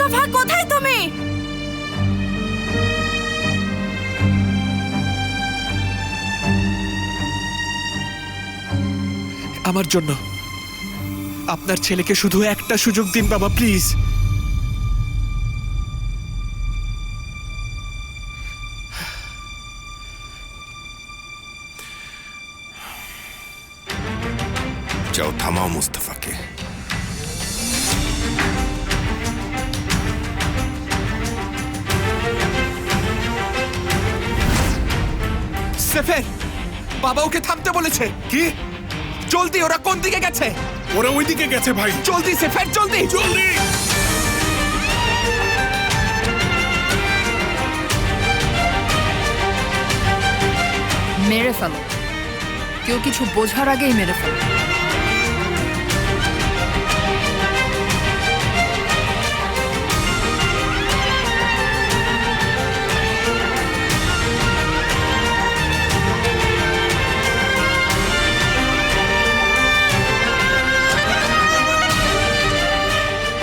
মুস্তাফা, কোথায় তুমি? আমার জন্য আপনার ছেলেকে শুধু একটা সুযোগ দিন বাবা, প্লিজ। যাও, থামাও মুস্তাফাকে। সেফের, বাবা ওকে থামতে বলেছে। কি? জলদি, ওরা কোন দিকে গেছে? ওরা ওইদিকে গেছে ভাই। জলদি সেফের, জলদি জলদি। মেরে ফেলো, কেউ কিছু বোঝার আগেই মেরে ফেলো।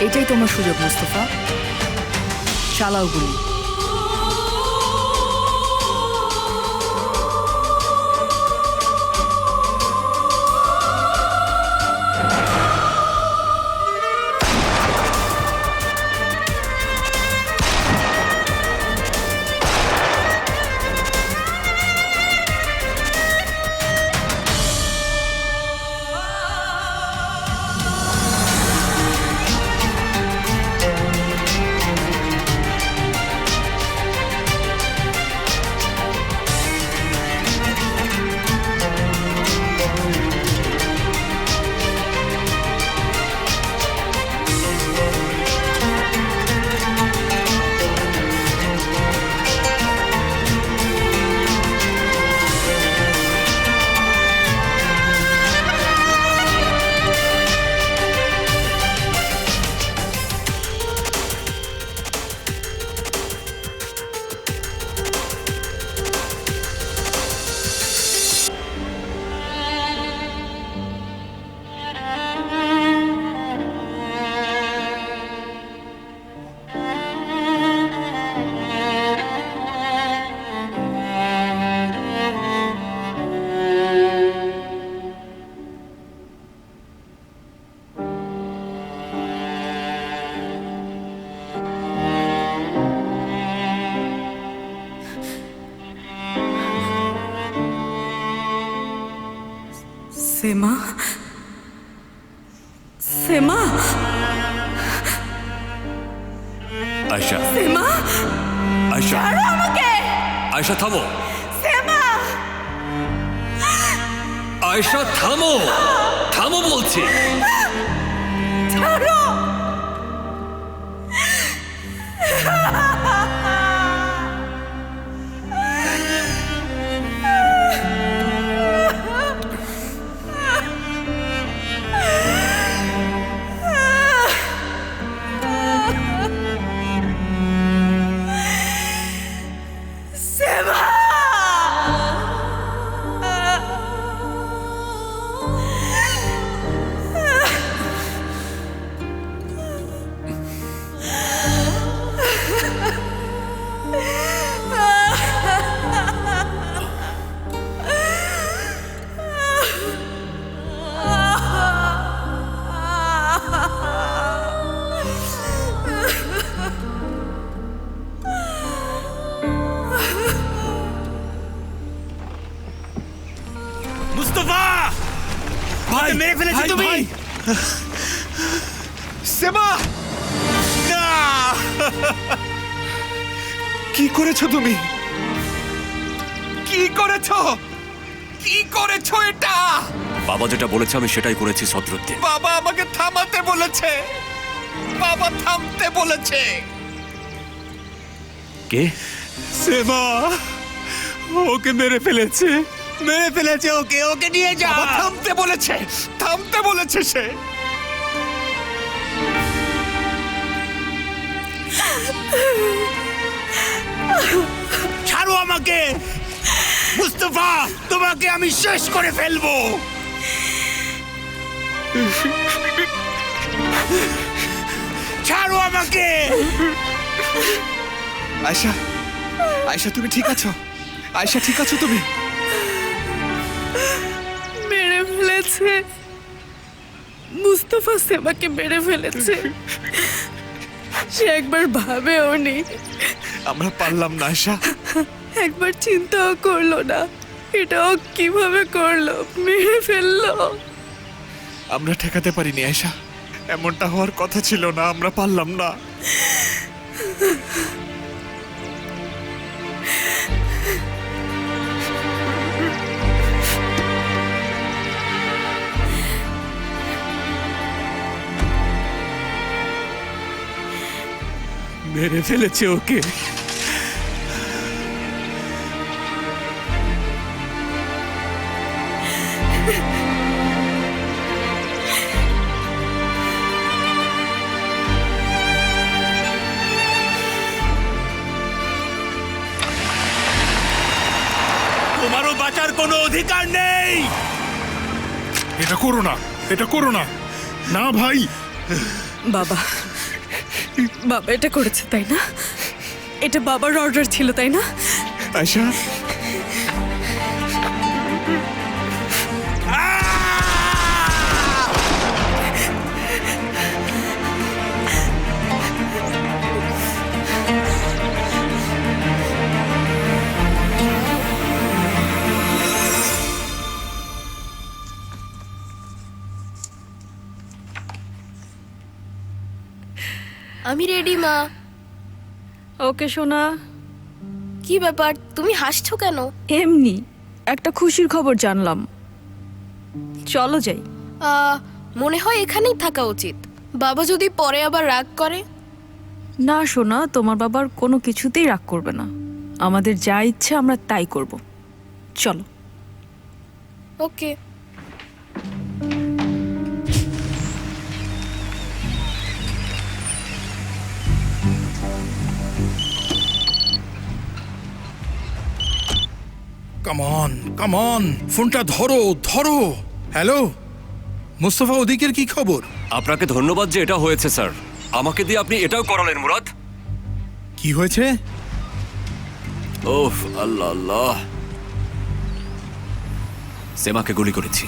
এটাই তোমার সুযোগ মুস্তাফা, চালাও গুলি। সেমা, সেমা, আয়শা, সেমা, আয়শা, ছাড়ো আমাকে। আয়শা থামো। সেমা, আয়শা থামো, থামো বলছি। ছাড়ো। সেমা, মুস্তাফা, ভাই মেরে ফেলেছো তুমি। সেমা, না! কি করেছো তুমি? কি করেছো? কি করেছো এটা? বাবা যেটা বলেছে আমি সেটাই করেছি সদরুদ্দিন। বাবা আমাকে থামাতে বলেছে। বাবা থামতে বলেছে। কে? সেমা ওকে মেরে ফেলেছে, মেরে ফেলেছে ওকে। ওকে নিয়ে যা। বাবা থামতে বলেছে, থামতে বলেছে সে। ছাড়ো আমাকে মুস্তাফা, তোমাকে আমি শেষ করে ফেলবো। ছাড়ো আমাকে। আমাকে। আয়শা, আয়শা তুমি ঠিক আছো? আয়শা ঠিক আছো তুমি? মেরে ফেলেছে, মুস্তফা সেমাকে মেরে ফেলেছে। সে একবার ভাবেও নি, আমরা পারলাম না আয়শা। একবার চিন্তাও করলো না এটাও কিভাবে করলো, মেরে ফেললো। আমরা ঠেকাতে পারিনি আয়শা, এমনটা হওয়ার কথা ছিল না, আমরা পারলাম না। মেরে ফেলেছে ওকে। তোমারও বাঁচার কোনো অধিকার নেই। এটা করো না, এটা করো না। না ভাই, বাবা, বাবা এটা করেছে তাই না? এটা বাবার অর্ডার ছিল তাই না? আয়শা, আমি রেডি মা। ওকে সোনা। কি ব্যাপার, তুমি হাসছো কেন? এমনি একটা খুশির খবর জানলাম, চলো যাই। মনে হয় এখানেই থাকা উচিত। বাবা যদি পরে আবার রাগ করে। না সোনা, তোমার বাবার কোনো কিছুতেই রাগ করবে না। আমাদের যা ইচ্ছে আমরা তাই করব, চলো। ওকে। কাম অন, ফোনটা ধরো ধরো। হ্যালো মুস্তফা, ওদিকের কি খবর? আপনাকে ধন্যবাদ যে এটা হয়েছে স্যার। আমাকে দিয়ে আপনি এটাও করালেন মুরাদ। কি হয়েছে? ওহ আল্লাহ আল্লাহ, সেমাকে গুলি করেছি।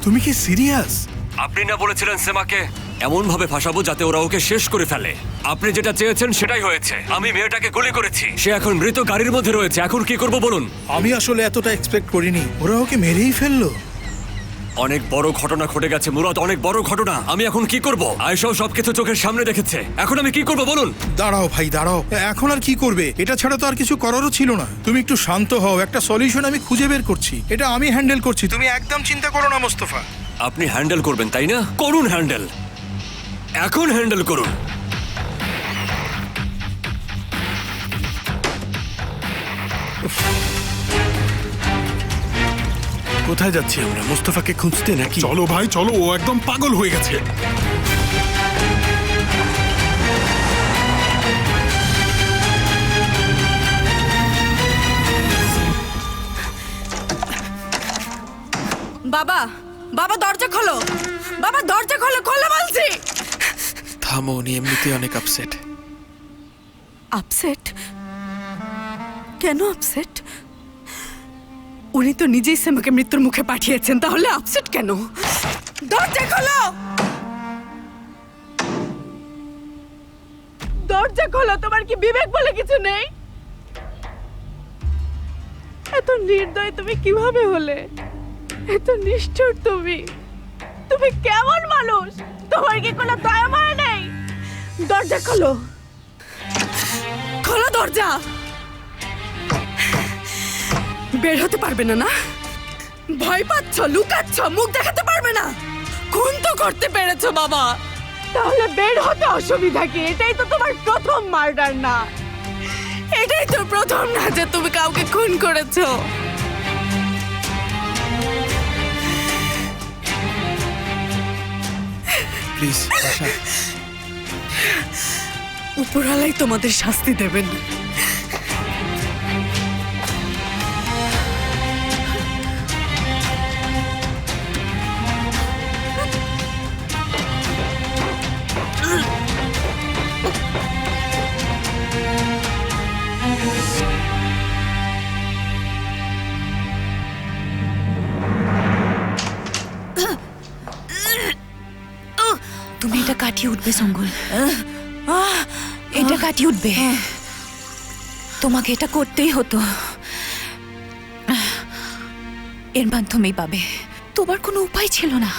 তুমি কি সিরিয়াস? আপনি না বলেছিলেন সেমাকে এমন ভাবে ফাঁসাবো যাতে ওরা ওকে শেষ করে ফেলে। আপনি যেটা চেয়েছেন সেটাই হয়েছে। আমি মেয়েটাকে গুলি করেছি, সে এখন মৃত গাড়ির মধ্যে রয়েছে। এখন কি করব বলুন? আমি আসলে এতটা এক্সপেক্ট করিনি, ওরা ওকে মেরেই ফেললো। অনেক বড় ঘটনা ঘটে গেছে মুরাদ, অনেক বড় ঘটনা। আমি এখন কি করব? আয়েশাও সবকিছু চোখের সামনে দেখেছে। এখন আমি কি করব বলুন? দাঁড়াও ভাই দাঁড়াও, এখন আর কি করবে? এটা ছাড়া তো আর কিছু করারও ছিল না। তুমি একটু শান্ত হও, একটা সলিউশন আমি খুঁজে বের করছি। এটা আমি হ্যান্ডেল করছি, তুমি একদম চিন্তা করো না মোস্তফা। আপনি হ্যান্ডেল করবেন তাই না? করুন হ্যান্ডেল, এখন হ্যান্ডেল করুন। কোথায় যাচ্ছি আমরা? মুস্তফাকে খুঁজতে নাকি? চলো ভাই চলো, ও একদম পাগল হয়ে গেছে। বাবা, বাবা দরজা খোলো, বাবা দরজা খোলো, খোলো বলছি। থামো, উনি এমনিতে অনেক আপসেট। আপসেট? কেন আপসেট? উনি তো নিজেই সেমাকে মৃত্যুর মুখে পাঠিয়েছেন, তাহলে আপসেট কেন? দরজা খোলো, দরজা খোলো। তোমার কি বিবেক বলে কিছু নেই? এত নির্দয় তুমি কিভাবে হলে? এত নিষ্ঠুর তুমি, তুমি কেমন মানুষ? তোমার কি কোনো দয়া মায়া নেই? দরজা খোলো, খোলো দরজা। বের হতে পারবে না না? ভয় পাচ্ছ, লুকাচ্ছ, মুখ দেখাতে পারবে না? খুন তো করতে পেরেছো বাবা, তাহলে বের হতে অসুবিধা কি? এটাই তো তোমার প্রথম মার্ডার না? এটাই তো প্রথম না যে তুমি কাউকে খুন করেছো। প্লিজ আশা, উপরওয়ালাই তোমাদের শাস্তি দেবেন। তুমি এটা কাটিয়ে উঠবে সঙ্গল, এটা কাটিয়ে উঠবে। তোমাকে এটা করতেই হতো, এর মাধ্যমেই পাবে। তোমার কোনো উপায় ছিল না,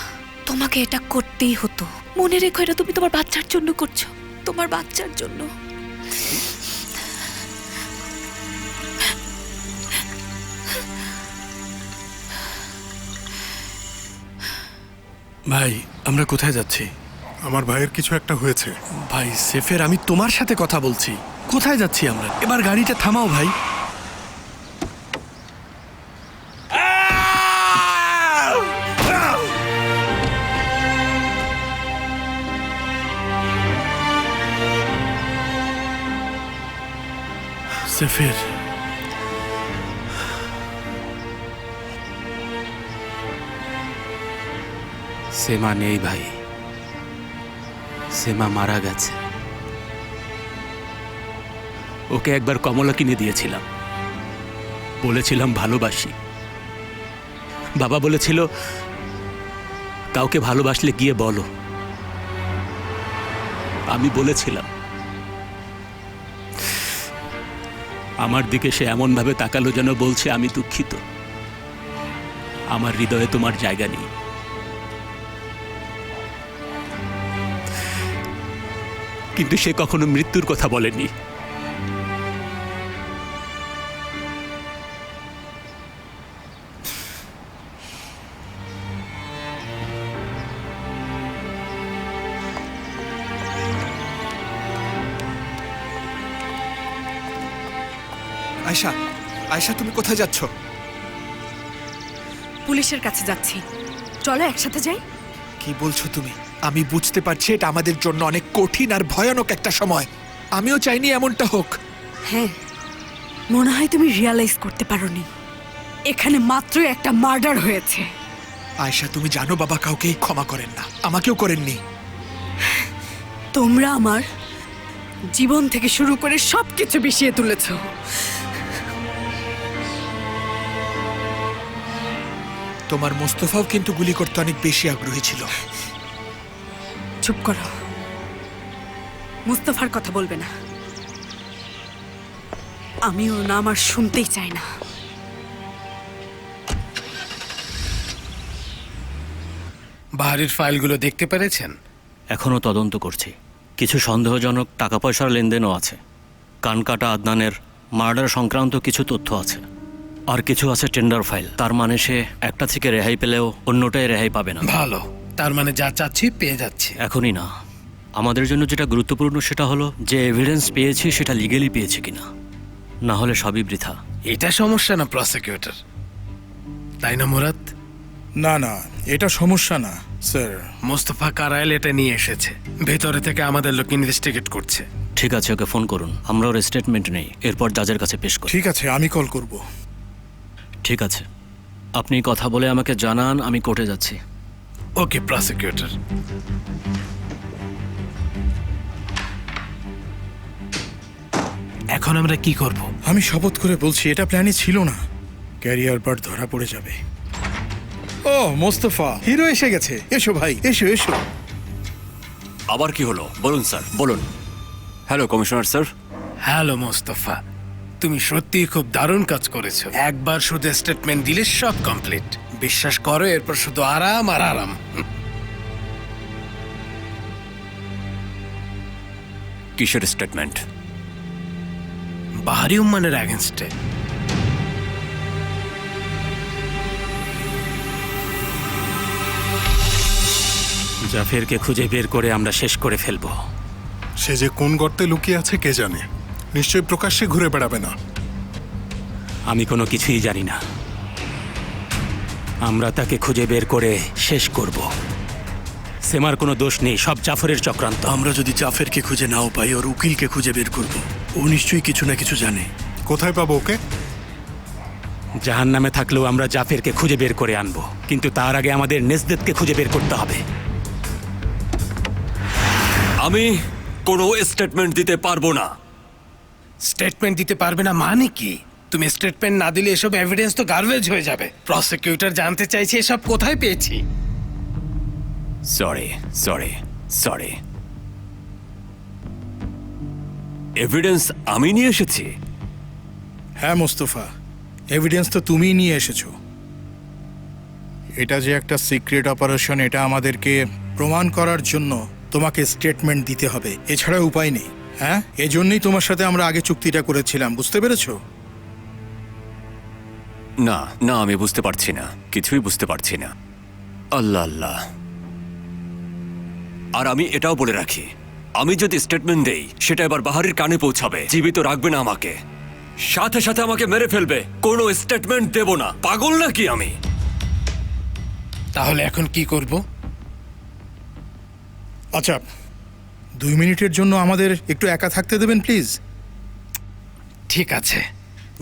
তোমাকে এটা করতেই হতো। মনে রেখো, এটা তুমি তোমার বাচ্চার জন্য করছো, তোমার বাচ্চার জন্য। ভাই আমরা কোথায় যাচ্ছি? আমার ভাইয়ের কিছু একটা হয়েছে। ভাই সেফের, আমি তোমার সাথে কথা বলছি। কোথায় যাচ্ছি আমরা? এবার গাড়িটা থামাও ভাই। সেফের, সেমা নেই ভাই, সেমা মারা গেছে। ওকে একবার কমলা কিনে দিয়েছিলাম, বলেছিলাম ভালোবাসি। বাবা বলেছিল কাউকে ভালোবাসলে গিয়ে বলো। আমি বলেছিলাম। আমার দিকে সে এমন ভাবে তাকালো যেন বলছে আমি দুঃখিত, আমার হৃদয়ে তোমার জায়গা নেই। কিন্তু সে কখনো মৃত্যুর কথা বলেনি। আয়শা, আয়শা তুমি কোথায় যাচ্ছ? পুলিশের কাছে যাচ্ছি, চলো একসাথে যাই। কি বলছো তুমি? আমি বুঝতে পারছি এটা আমাদের জন্য অনেক কঠিন আর ভয়ানক একটা সময়। আমিও চাইনি এমনটা হোক। হ্যাঁ, মনে হয় তুমি রিয়ালাইজ করতে পারোনি, এখানে মাত্র একটা মার্ডার হয়েছে। আয়শা তুমি জানো বাবা কাউকেই ক্ষমা করেন না, আমাকেও করেননি। তোমরা আমার জীবন থেকে শুরু করে সবকিছু বিষিয়ে তুলেছো। তোমার মোস্তফাও কিন্তু গুলি করতে অনেক বেশি আগ্রহী ছিল। চুপ করো, মুস্তাফার কথা বলবে না। আমি ওর নাম আর শুনতেই চাই না। বাহারির ফাইলগুলো দেখতে পেরেছেন? এখনও তদন্ত করছি। কিছু সন্দেহজনক টাকা পয়সার লেনদেনও আছে। কানকাটা আদনানের মার্ডার সংক্রান্ত কিছু তথ্য আছে। আর কিছু আছে টেন্ডার ফাইল। তার মানে সে একটা থেকে রেহাই পেলেও অন্যটাই রেহাই পাবে না। ভালো, তার মানে যা চাচ্ছি পেয়ে যাচ্ছি। এখনই না, আমাদের জন্য যেটা গুরুত্বপূর্ণ সেটা হলো যে এভিডেন্স পেয়েছি সেটা লিগেলি পেয়েছি কিনা, না হলে সবই বৃথা। এটা সমস্যা না প্রসিকিউটর, তাই না মুরাদ? না না, এটা সমস্যা না স্যার। মোস্তফা কারাইল এটা নিয়ে এসেছে, ভেতরে থেকে আমাদের লোক ইনভেস্টিগেট করছে। ঠিক আছে, ওকে ফোন করুন, আমরা ওর স্টেটমেন্ট নেই, এরপর জাজের কাছে পেশ করি। ঠিক আছে, আমি কল করব। ঠিক আছে, আপনি কথা বলে আমাকে জানান, আমি কোর্টে যাচ্ছি। ওকে প্রসিকিউটর। এখন আমরা কি করব? আমি শপথ করে বলছি এটা প্ল্যানই ছিল না। ক্যারিয়ার বার্ড ধরা পড়ে যাবে। ও মোস্তফা, হিরো এসে গেছে। এসো ভাই, এসো এসো। আবার কি হলো বলুন স্যার, বলুন। Hello commissioner sir. Hello Mostafa, তুমি সত্যিই খুব দারুণ কাজ করেছো। একবার শুধু স্টেটমেন্ট দিলে সব কমপ্লিট। বিশ্বাস করো, এরপর শুধু আরাম আর আরাম। কিসের স্টেটমেন্ট? বাহারি উম্মানের অ্যাগেনস্টে। জাফেরকে খুঁজে বের করে আমরা শেষ করে ফেলবো। সে যে কোন গর্তে লুকিয়ে আছে কে জানে। নিশ্চয়ই প্রকাশ্যে ঘুরে বেড়াবে না। আমি কোনো কিছুই জানি না, আমরা তাকে খুঁজে বের করে শেষ করব। সেমার কোনো দোষ নেই, সব জাফরের চক্রান্ত। আমরা যদি জাফেরকে খুঁজে নাও পাই, ওর উকিলকে খুঁজে বের করব। ও নিশ্চয়ই কিছু না কিছু জানে। কোথায় পাবো ওকে? জাহান্নামে থাকলেও আমরা জাফেরকে খুঁজে বের করে আনবো, কিন্তু তার আগে আমাদের নেজদেতকে খুঁজে বের করতে হবে। আমি কোনো স্টেটমেন্ট দিতে পারবো না। স্টেটমেন্ট দিতে পারবে না মানে কি? তুমি স্টেটমেন্ট না দিলে এসব এভিডেন্স তো গার্বেজ হয়ে যাবে। প্রসিকিউটর জানতে চাইছে এসব কোথায় পেয়েছি। Sorry, sorry. এভিডেন্স আমি নিয়ে এসেছি? হ্যাঁ মোস্তফা, এভিডেন্স তো তুমিই নিয়ে এসেছো। এটা যে একটা সিক্রেট অপারেশন, এটা আমাদেরকে প্রমাণ করার জন্য তোমাকে স্টেটমেন্ট দিতে হবে, এছাড়া উপায় নেই। হ্যাঁ, এজন্যই তোমার সাথে আমরা আগে চুক্তিটা করেছিলাম, বুঝতে পেরেছো? না না, আমি বুঝতে পারছি না, কিছুই বুঝতে পারছি না। আল্লাহ আল্লাহ। আর আমি এটাও বলে রাখি, আমি যদি স্টেটমেন্ট দেই সেটা এবার বাহারির কানে পৌঁছাবে, জীবিত রাখবে না আমাকে, সাথে সাথে আমাকে মেরে ফেলবে। কোনো স্টেটমেন্ট দেব না। পাগল নাকি আমি? তাহলে এখন কি করব? আচ্ছা, 2 মিনিটের জন্য আমাদের একটু একা থাকতে দেবেন প্লিজ। ঠিক আছে,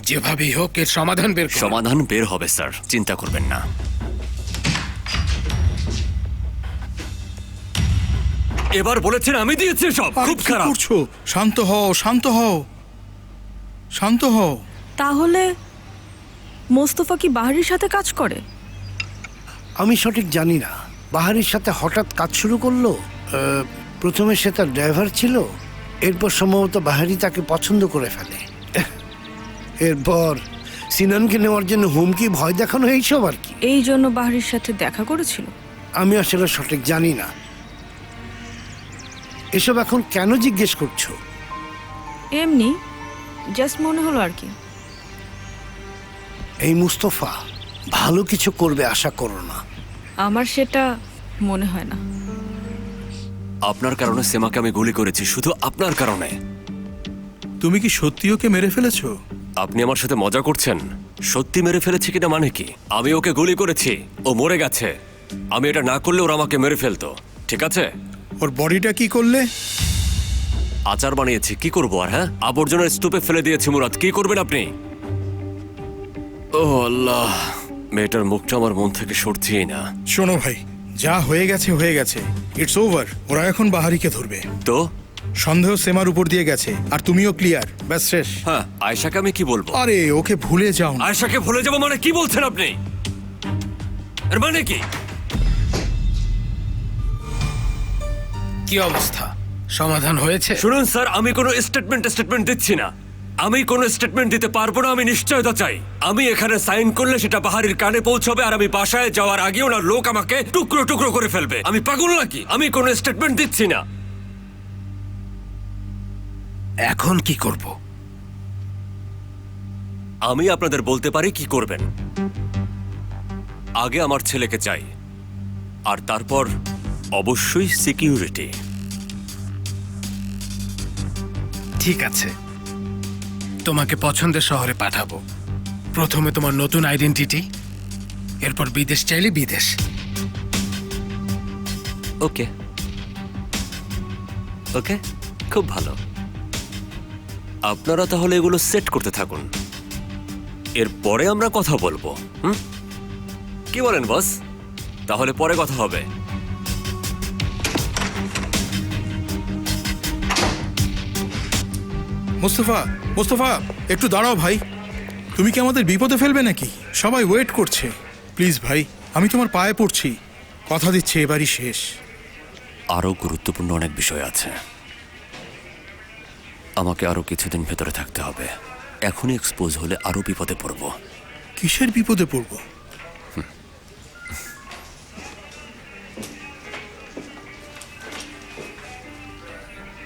যেভাবেই হোক এর সমাধান বের করো। সমাধান বের হবে স্যার, চিন্তা করবেন না। এবার বলেছেন আমি দিয়েছি সব। আর খুব কি খারাপ। করছো? শান্ত হও, শান্ত হও, শান্ত হও। তাহলে মোস্তফা কি বাহারির সাথে কাজ করে? আমি সঠিক জানি না, বাহারির সাথে হঠাৎ কাজ শুরু করলো। প্রথমে সে তার ড্রাইভার ছিল, এরপর সম্ভবত বাহারি তাকে পছন্দ করে ফেলে। এরপর সিনানকে নেওয়ার জন্য হুমকি, ভয় দেখানো, এইসব আর কি। এই জন্য বাহারির সাথে দেখা করেছিল? আমি আসলে সঠিক জানি না। এসব এখন কেন জিজ্ঞেস করছো? এমনি জাস্ট মনে হলো আর কি। এই মুস্তফা ভালো কিছু করবে আশা করো না। আমার সেটা মনে হয় না। আপনার কারণে সেমাকে আমি গুলি করেছি, শুধু আপনার কারণে। তুমি কি সত্যি ওকে মেরে ফেলেছো? আপনি আমার সাথে মজা করছেন? সত্যি মেরে ফেলেছি কিনা মানে কি? আমি ওকে গুলি করেছি, ও মরে গেছে। আমি এটা না করলে ওরা আমাকে মেরে ফেলতো, ঠিক আছে? ওর বডিটা কি করলে? আচার বানিয়েছি, কি করবো আর? হ্যাঁ, আবর্জনার স্তূপে ফেলে দিয়েছি। মুরাদ, কি করবেন আপনি? ও আল্লাহ, মেয়েটার মুখটা আমার মন থেকে সরছেই না। শোনো ভাই, যা হয়ে গেছে হয়ে গেছে, ইটস ওভার। ওরা এখন বাহারিকে ধরবে। তো সন্দেহ সেমার উপর দিয়ে গেছে, আর তুমিও ক্লিয়ার, ব্যাস শেষ। হ্যাঁ, আয়েশাকে আমি কি বলবো? আরে ওকে ভুলে যাও না। আয়েশাকে ভুলে যাবো মানে কি বলছেন আপনি? এর মানে কি? কি অবস্থা? সমাধান হয়েছে? শুনুন স্যার, আমি কোনো স্টেটমেন্ট দিচ্ছি না। আমি কোনো স্টেটমেন্ট দিতে পারবো না। আমি নিশ্চয়তা চাই। আমি এখানে সাইন করলে সেটা বাহারির কানে পৌঁছবে, আর আমি বাসায় যাওয়ার আগে ওনার লোক আমাকে টুকরো টুকরো করে ফেলবে। আমি পাগল নাকি? আমি কোনো স্টেটমেন্ট দিচ্ছি না। এখন কি করব? আমি আপনাদের বলতে পারি কি করবেন। আগে আমার ছেলেকে চাই, আর তারপর অবশ্যই সিকিউরিটি। ঠিক আছে, তোমাকে পছন্দের শহরে পাঠাবো। প্রথমে তোমার নতুন আইডেন্টিটি, এরপর বিদেশ চাইলে বিদেশ। ওকে ওকে, খুব ভালো। আপনারা তাহলে এগুলো সেট করতে থাকুন, এরপরে আমরা কথা বলবো। কি বলেন বস? তাহলে পরে কথা হবে। মোস্তফা, মোস্তফা একটু দাঁড়াও ভাই। তুমি কি আমাদের বিপদে ফেলবে নাকি? সবাই ওয়েট করছে। প্লিজ ভাই, আমি তোমার পায়ে পড়ছি, কথা দিচ্ছি এবারই শেষ। আরো গুরুত্বপূর্ণ অনেক বিষয় আছে, আমাকে আরো কিছুদিন ভেতরে থাকতে হবে। এখনই এক্সপোজ হলে আরো বিপদে পড়ব। কিসের বিপদে পড়বো?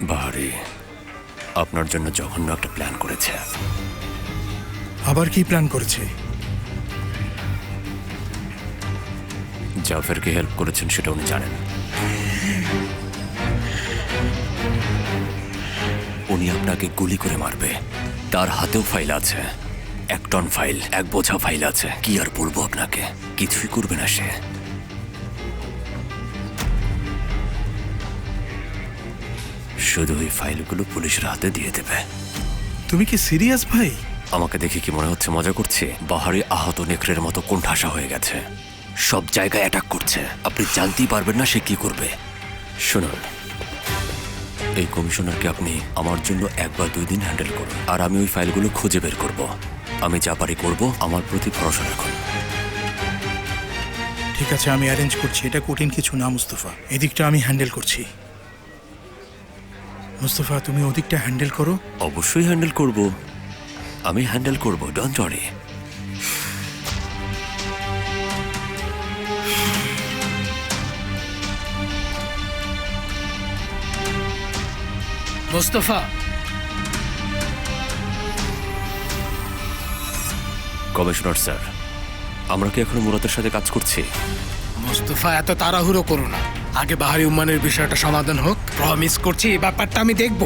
বাহারি আপনার জন্য জঘন্য একটা প্ল্যান করেছে। আবার কি প্ল্যান করেছে? জাফেরকে হেল্প করেছেন সেটা উনি জানেন। উনি আপনাকে গুলি করে মারবে। তার হাতেও ফাইল আছে, 1 টন ফাইল, 1 বোঝা ফাইল আছে। কি আর বলবো আপনাকে, কিছুই করবে না সে। শুধু ওই ফাইলগুলো পুলিশের হাতে দিয়ে দেবে। তুমি কি সিরিয়াস ভাই? আমাকে দেখে কি মনে হচ্ছে মজা করছে? বাহারি আহত নেকড়ের মতো কোণঠাসা হয়ে গেছে, সব জায়গায় অ্যাটাক করছে। আপনি জানতেই পারবেন না সে কি করবে। শুনুন, এই কমিশনারকে আপনি আমার জন্য 1 বা 2 দিন হ্যান্ডেল করুন, আর আমি ওই ফাইলগুলো খুঁজে বের করব। আমি যা পারি করব, আমার প্রতি ভরসা রাখুন। ঠিক আছে, আমি অ্যারেঞ্জ করছি। এটা কঠিন কিছু না মুস্তফা, এদিকটা আমি হ্যান্ডেল করছি। মুস্তফা তুমি ওদিকটা হ্যান্ডেল করো। অবশ্যই হ্যান্ডেল করব, আমি হ্যান্ডেল করব, don't worry. Mostafa, commissioner sir, আমরা কি এখনো মুরাদের সাথে কাজ করছি? মোস্তফা এত তাড়াহুড়ো করো না, আগে বাহারি উম্মানের বিষয়টা সমাধান হোক। প্রমিস করছি এই ব্যাপারটা আমি দেখব।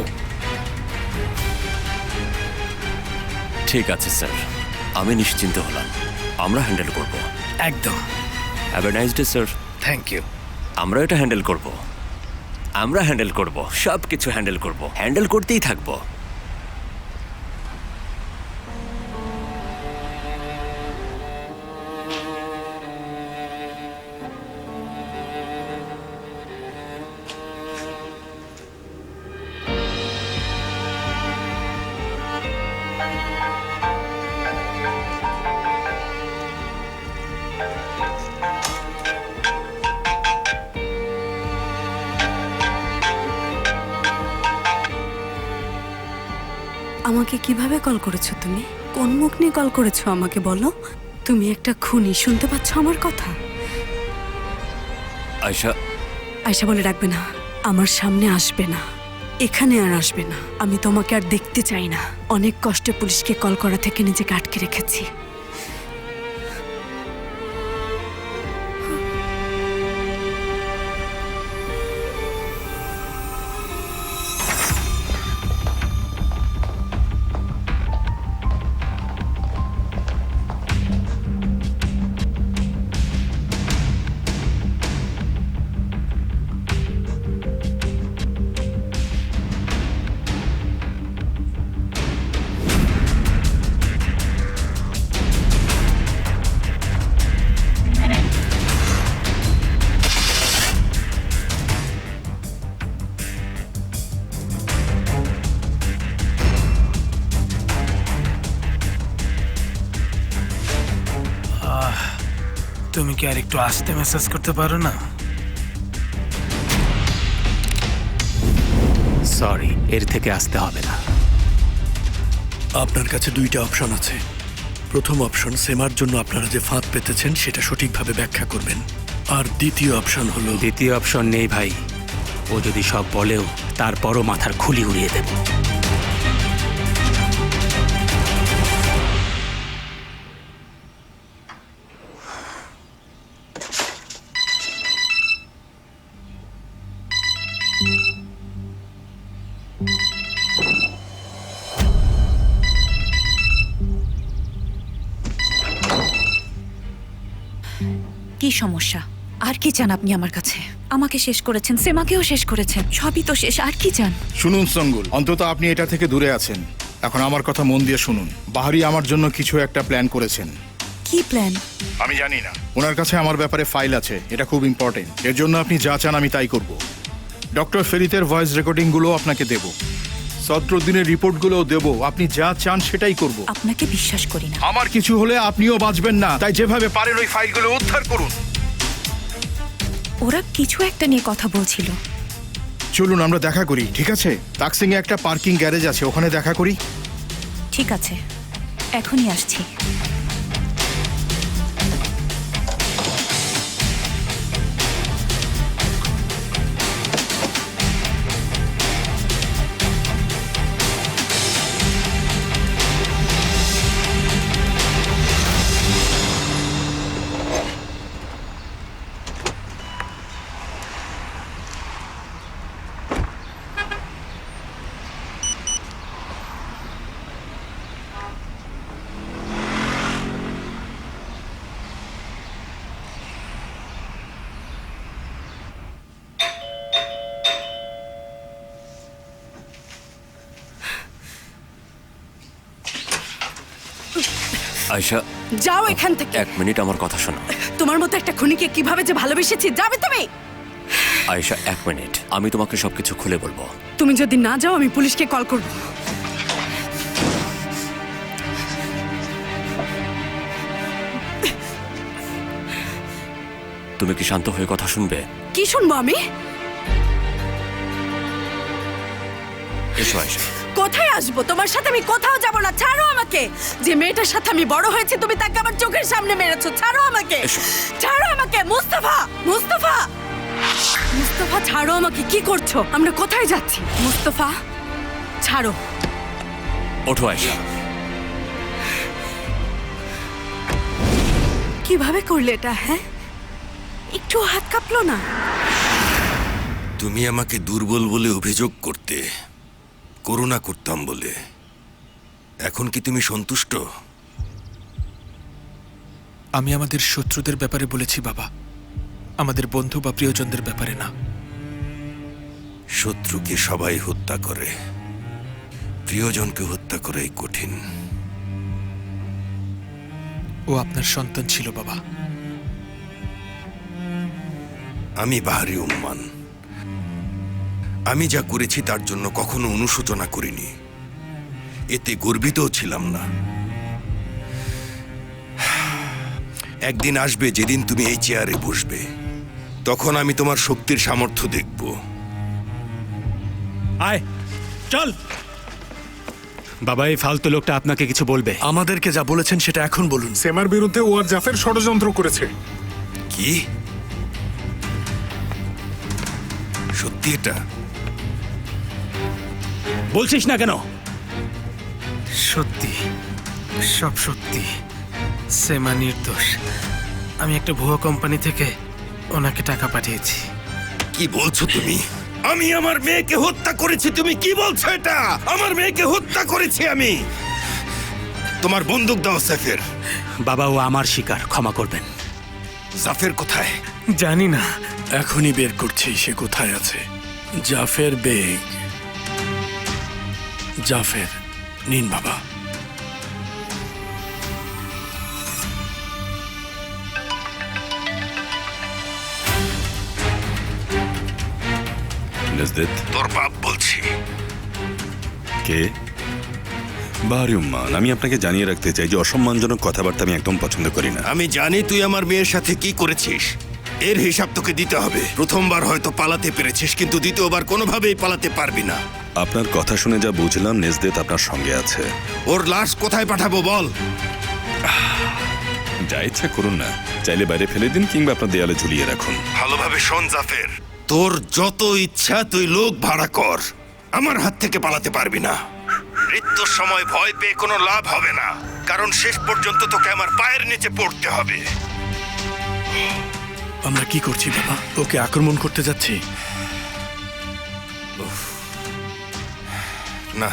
ঠিক আছে স্যার, আমি নিশ্চিন্ত হলাম, আমরা হ্যান্ডেল করব। একদম। Have a nice day sir. Thank you. আমরা এটা হ্যান্ডেল করব, আমরা হ্যান্ডেল করব, সব কিছু হ্যান্ডেল করব, হ্যান্ডেল করতেই থাকবো। আমাকে কিভাবে কল করেছো তুমি? কোন মুখ নিয়ে কল করেছো আমাকে বলো? তুমি একটা খুনি, শুনতে পাচ্ছ আমার কথা? আয়শা, আয়শা বলে ডাকবে না, আমার সামনে আসবে না, এখানে আর আসবে না। আমি তোমাকে আর দেখতে চাই না। অনেক কষ্টে পুলিশকে কল করা থেকে নিজেকে আটকে রেখেছি। তুমি কি আর একটু আস্তে মেসেজ করতে পারো না? সরি, এর থেকে আসতে হবে না। আপনার কাছে দুইটা অপশন আছে। প্রথম অপশন, সেমার জন্য আপনারা যে ফাঁদ পেতেছেন সেটা সঠিকভাবে ব্যাখ্যা করবেন। আর দ্বিতীয় অপশন হলো, দ্বিতীয় অপশন নেই ভাই। ও যদি সব বলেও তারপরও মাথার খুলি উড়িয়ে দেব। কি সমস্যা? আর কি চান আপনি আমার কাছে? আমাকে শেষ করেছেন, সেমাকেও শেষ করেছেন, সবই তো শেষ, আর কি চান? শুনুন সঙ্গুল, অন্তত আপনি এটা থেকে দূরে আছেন। এখন আমার কথা মন দিয়ে শুনুন। বাহারি আমার জন্য কিছু একটা প্ল্যান করেছেন। কি প্ল্যান? আমি জানি না। ওনার কাছে আমার ব্যাপারে ফাইল আছে, এটা খুব ইম্পর্টেন্ট। এর জন্য আপনি যা চান আমি তাই করব। ডক্টর ফেরিতের ভয়েস রেকর্ডিংগুলো আপনাকে দেব, সদরুদ্দিনের রিপোর্টগুলোও দেব। আপনি যা চান সেটাই করব। আপনাকে বিশ্বাস করি না। আমার কিছু হলে আপনিও বাঁচবেন না, তাই যেভাবে পারেন ওই ফাইলগুলো উদ্ধার করুন। ওরা কিছু একটা নিয়ে কথা বলছিল। চলুন আমরা দেখা করি, ঠিক আছে? তাকসিং এ একটা পার্কিং গ্যারেজ আছে, ওখানে দেখা করি। ঠিক আছে, এখনই আসছি। আয়শা, যাও এখান থেকে। এক মিনিট আমার কথা শোনো। তোমার মতো একটা খুনিকে কিভাবে যে ভালোবেসেছি, যাবে তুমি? আয়শা, এক মিনিট, আমি তোমাকে সবকিছু খুলে বলবো। তুমি যদি না যাও আমি পুলিশকে কল করব। তুমি কি শান্ত হয়ে কথা শুনবে? কি শুনবো আমি? এসো আয়শা। কোথায় আসবো তোমার সাথে? আমি কোথাও যাব না, ছাড়ো আমাকে। যে মেয়েটার সাথে আমি বড় হয়েছি তুমি তাকে আমার চোখের সামনে মেরেছো, ছাড়ো আমাকে। ছাড়ো আমাকে মুস্তাফা, মুস্তাফা, মুস্তাফা ছাড়ো আমাকে। কি করছো? আমরা কোথায় যাচ্ছি? মুস্তাফা ছাড়ো। ওঠো আয়শা। কিভাবে করলে এটা? হ্যাঁ, একটু হাত কাঁপলো না? তুমি আমাকে দুর্বল বলে অভিযোগ করতে, করুণা করতাম বলে। এখন কি তুমি সন্তুষ্ট? আমি আমাদের শত্রুদের ব্যাপারে বলেছি বাবা, আমাদের বন্ধু বা প্রিয়জনদের ব্যাপারে না। শত্রুকে সবাই হত্যা করে, প্রিয়জনকে হত্যা করাই কঠিন। ও আপনার সন্তান ছিল বাবা। আমি বাহারি উম্মান। আমি যা করেছি তার জন্য কখনো অনুশোচনা করিনি, এতে গর্বিতও ছিলাম না। একদিন আসবে যেদিন তুমি এই চেয়ারে বসবে, তখন আমি তোমার শক্তির সামর্থ্য দেখব। আয় চল। বাবা, এই ফালতু লোকটা আপনাকে কিছু বলবে। আমাদেরকে যা বলেছেন সেটা এখন বলুন। সেমার বিরুদ্ধে ও আর জাফের ষড়যন্ত্র করেছে। কি সত্যি এটা? বলছিস না কেন? সত্যি, সব সত্যি। সেমা নির্দোষ। আমি একটা ভুয়া কোম্পানি থেকে ওনাকে টাকা পাঠিয়েছি। কি বলছো তুমি? আমি আমার মেয়েকে হত্যা করেছি? তুমি কি বলছো এটা? আমার মেয়েকে হত্যা করেছি আমি? তোমার বন্দুক দাও সাফের। বাবা, ও আমার শিকার, ক্ষমা করবেন। জাফের কোথায়? জানি না। এখনই বের করছি সে কোথায় আছে। জাফের বেগ। জাফের, নিন বাবা। তোর বাপ বলছি। কে? বাহারি উম্মান, আমি আপনাকে জানিয়ে রাখতে চাই যে অসম্মানজনক কথাবার্তা আমি একদম পছন্দ করি না। আমি জানি তুই আমার মেয়ের সাথে কি করেছিস, এর হিসাব তোকে দিতে হবে। প্রথমবার হয়তো পালাতে পেরেছিস, কিন্তু দ্বিতীয়বার কোনোভাবেই পালাতে পারবি না। আপনার কথা শুনে যা বুঝলাম নেজদেত আপনার সঙ্গে আছে। ওর লাশ কোথায় পাঠাবো বল? যা ইচ্ছা করুন না, চাইলে বাইরে ফেলে দিন কিংবা আপনার দেয়ালে ঝুলিয়ে রাখুন। ভালোভাবে শোন জাফের, তোর যত ইচ্ছা তুই লোক ভাড়া কর, আমার হাত থেকে পালাতে পারবি না। মৃত্যুর সময় ভয় পেয়ে কোনো লাভ হবে না, কারণ শেষ পর্যন্ত তোকে আমার পায়ের নিচে পড়তে হবে। আমরা কি করছি বাবা? ওকে আক্রমণ করতে যাচ্ছি? না,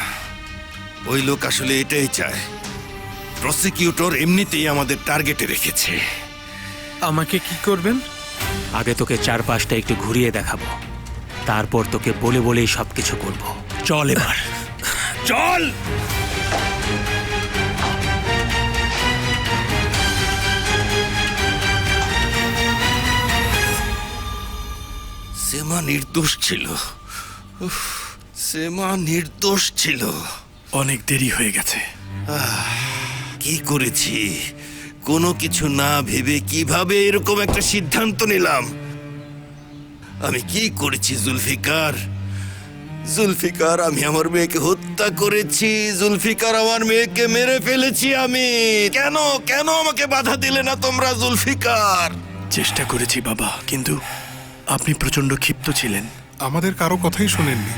ওই লোক আসলে এটাই চায়। প্রসিকিউটর এমনিতেই আমাদের টার্গেটে রেখেছে। আমাকে কি করবেন? আগে তোকে চারপাশটা একটু ঘুরিয়ে দেখাবো, তারপর তোকে বলে বলেই সবকিছু করব। চল এবার, চল। সেমা নির্দোষ ছিল। সেমা নির্দোষ ছিল। অনেক দেরি হয়ে গেছে। কি করেছি? কোনো কিছু না ভেবে কিভাবে এরকম একটা সিদ্ধান্ত নিলাম? আমি কি করেছি জুলফিকার? জুলফিকার, আমি আমার মেয়েকে হত্যা করেছি। জুলফিকার, আমার মেয়েকে মেরে ফেলেছি আমি। কেন কেন আমাকে বাধা দিলে না তোমরা জুলফিকার? চেষ্টা করেছি বাবা, কিন্তু আপনি প্রচন্ড ক্ষিপ্ত ছিলেন। আমাদের কারো কথাই শোনেননি।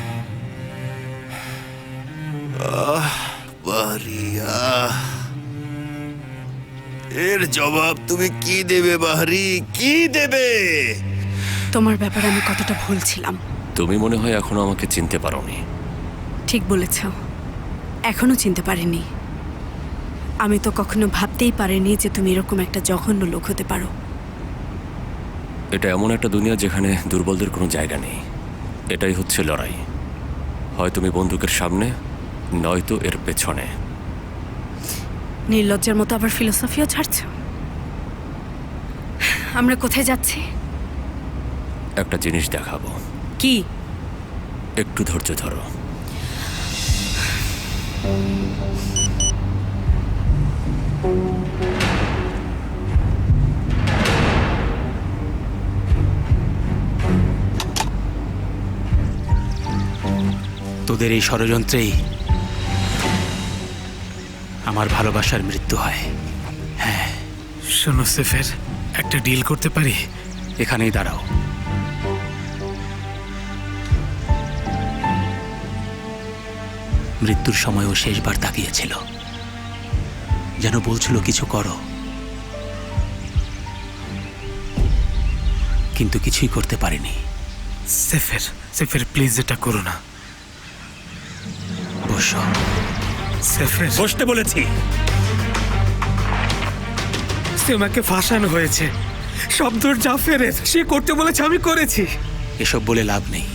এর জবাব তুমি কি দেবে বাহারি? কি দেবে? তোমার ব্যাপারে আমি কতটা ভুল ছিলাম। তুমি মনে হয় এখনো আমাকে চিনতে পারোনি। ঠিক বলেছ, এখনো চিনতে পারিনি। আমি তো কখনো ভাবতেই পারিনি যে তুমি এরকম একটা জঘন্য লোক হতে পারো। এটা এমন একটা দুনিয়া যেখানে দুর্বলদের কোনো জায়গা নেই। এটাই হচ্ছে লড়াই, হয় তুমি বন্দুকের সামনে, নয়তো এর পেছনে। নির্লজ্জার মতো আবার ফিলোসফিও ছাড়ছ। আমরা কোথায় যাচ্ছি? একটা জিনিস দেখাবো। কি? একটু ধৈর্য ধরো। তোদের এই ষড়যন্ত্রেই আমার ভালোবাসার মৃত্যু হয়। হ্যাঁ, শোনো সেফের, একটা ডিল করতে পারি? এখানেই দাঁড়াও। মৃত্যুর সময়ও শেষবার তাকিয়েছিল, যেন বলছিল কিছু করো, কিন্তু কিছুই করতে পারিনি। সেফের, সেফের প্লিজ এটা করো না। বসো। সেফের, বসতে বলেছি। সেমাকে ফাঁসানো হয়েছে, শব্দর জাফেরের, সে করতে বলেছে, আমি করেছি। এসব বলে লাভ নেই,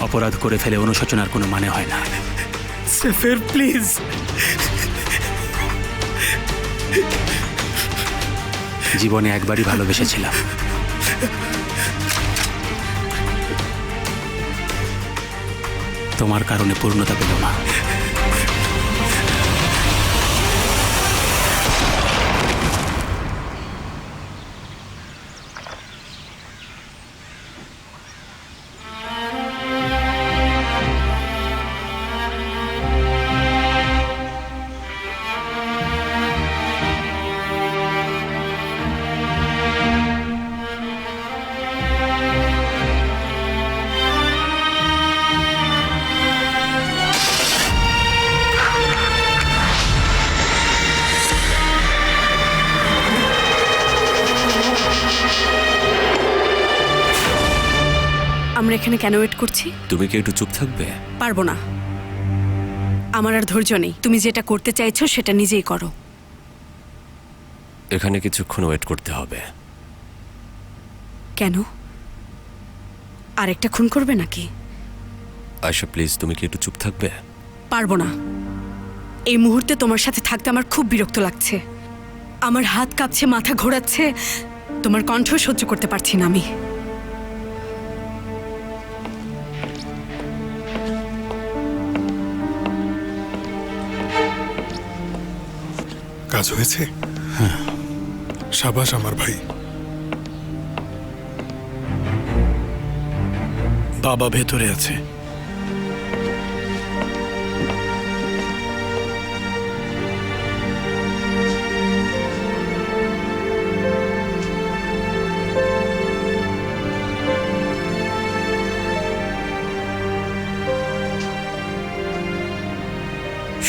অপরাধ করে ফেলে অনুশোচনার কোনো মানে হয় না। সেফের প্লিজ। জীবনে একবারই ভালোবেসেছিলাম, তোমার কারণে পূর্ণতা পেল না। আমরা এখানে কেন ওয়েট করছি? তুমি কি একটু চুপ থাকবে? পারবো না, আমার আর ধৈর্য নেই। তুমি যেটা করতে চাইছো সেটা নিজেই করো। এখানে কিছুক্ষণ ওয়েট করতে হবে। কেন? আরেকটা খুন করবে নাকি? আয়শা প্লিজ, তুমি কি একটু চুপ থাকবে? পারবো না। এই মুহূর্তে তোমার সাথে থাকতে আমার খুব বিরক্ত লাগছে। আমার হাত কাঁপছে, মাথা ঘোরাচ্ছে, তোমার কণ্ঠ সহ্য করতে পারছি না আমি। কাজ হয়েছে? হ্যাঁ, সাবাস আমার ভাই। বাবা ভেতরে আছে।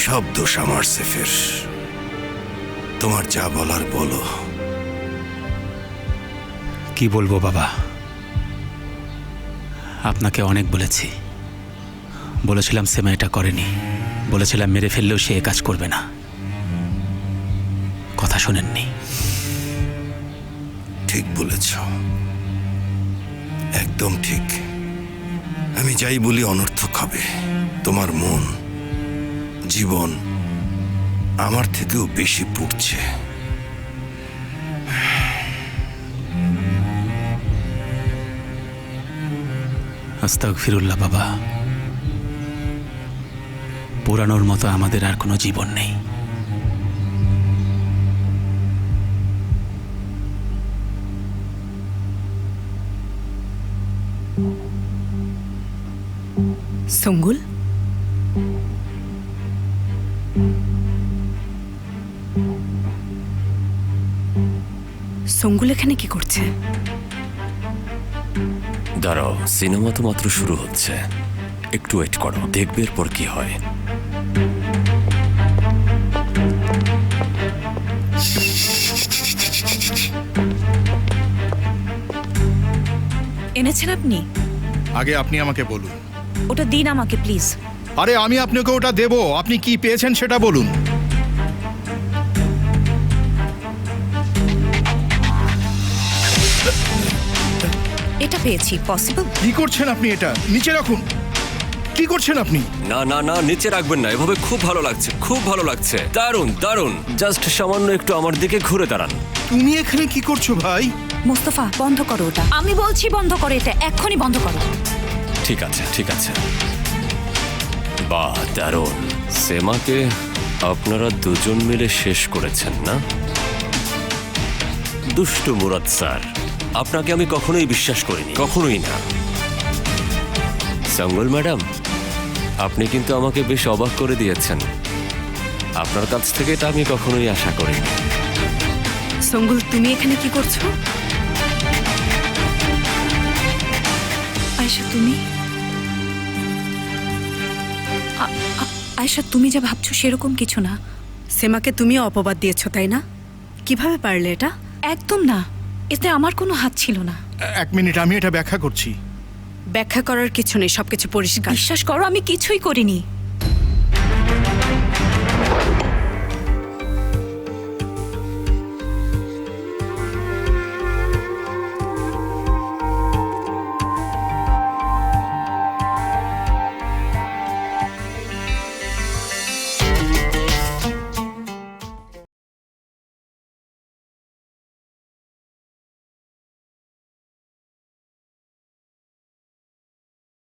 সব দোষ আমার সেফের। তোমার যা বলার বলো। কি বলবো বাবা, আপনাকে অনেক বলেছি। বলেছিলাম সেমা এটা করেনি, বলেছিলাম মেরে ফেললেও সে কাজ করবে না। কথা শোনেননি। ঠিক বলেছ, একদম ঠিক। আমি যাই বলি অনর্থক হবে। তোমার মন, জীবন আমার থেকেও বেশি পুড়ছে। আস্তাগফিরুল্লাহ বাবা, পুরানোর মতো আমাদের আর কোনো জীবন নেই। সঙ্গুল, সঙ্গুল এখানে কি করছে? দাঁড়াও, সিনেমা তো মাত্র শুরু হচ্ছে, একটু ওয়েট করো, দেখবে এরপর কি হয়। এনেছেন আপনি? আগে আপনি আমাকে বলুন। ওটা দিন আমাকে প্লিজ। আরে আমি আপনাকে ওটা দেব, আপনি কি পেয়েছেন সেটা বলুন। এটা পেয়েছি। পসিবল? কি করছেন আপনি? এটা নিচে রাখুন। কি করছেন আপনি? না না না, নিচে রাখবেন না, এভাবে খুব ভালো লাগছে, খুব ভালো লাগছে, দারুণ দারুণ। জাস্ট সামান্য একটু আমার দিকে ঘুরে দাঁড়ান। তুমি এখানে কি করছো ভাই? মোস্তফা, বন্ধ করো ওটা। আমি বলছি বন্ধ করো এটা, এক্ষুনি বন্ধ করো। ঠিক আছে ঠিক আছে। বাহ, দারুণ। সেমাকে আপনারা দুজন মিলে শেষ করেছেন না? দুষ্টু মুরাদ স্যার, আপনাকে আমি কখনোই বিশ্বাস করিনি, কখনোই না। সঙ্গল ম্যাডাম, আপনি কিন্তু আমাকে বেশ অবাক করে দিয়েছেন। আপনার কাছ থেকে এটা আমি কখনোই আশা করিনি। সঙ্গুল, তুমি এখানে কি করছো? আয়েশা, তুমি আয়েশা, তুমি যা ভাবছো সেরকম কিছু না। সেমাকে তুমিও অপবাদ দিয়েছো, তাই না? কিভাবে পারলে এটা? একদম না, এতে আমার কোনো হাত ছিল না। এক মিনিট, আমি এটা ব্যাখ্যা করছি। ব্যাখ্যা করার কিছু নেই, সবকিছু পরিষ্কার। বিশ্বাস করো, আমি কিছুই করিনি।